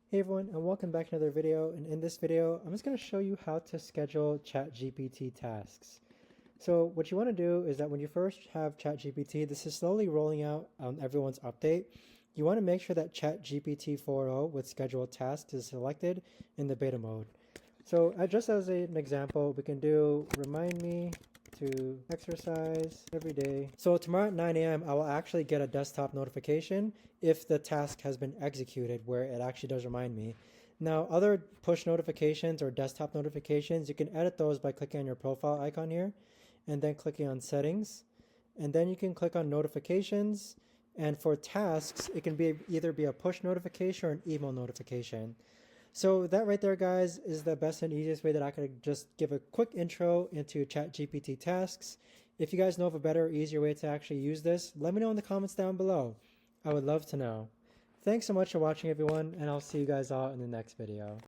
Hey everyone, and welcome back to another video. And in this video, I'm just going to show you how to schedule ChatGPT tasks. So what you want to do is that when you first have ChatGPT, this is slowly rolling out on everyone's update. You want to make sure that ChatGPT 4.0 with scheduled tasks is selected in the beta mode. So just as an example, we can do remind me to exercise every day. So tomorrow at 9 a.m. I will actually get a desktop notification if the task has been executed, where it actually does remind me. Now, other push notifications or desktop notifications, you can edit those by clicking on your profile icon here and then clicking on settings. And then you can click on notifications. And for tasks, it can be either be a push notification or an email notification. So that right there, guys, is the best and easiest way that I could just give a quick intro into ChatGPT tasks. If you guys know of a better, easier way to actually use this, let me know in the comments down below. I would love to know. Thanks so much for watching, everyone, and I'll see you guys all in the next video.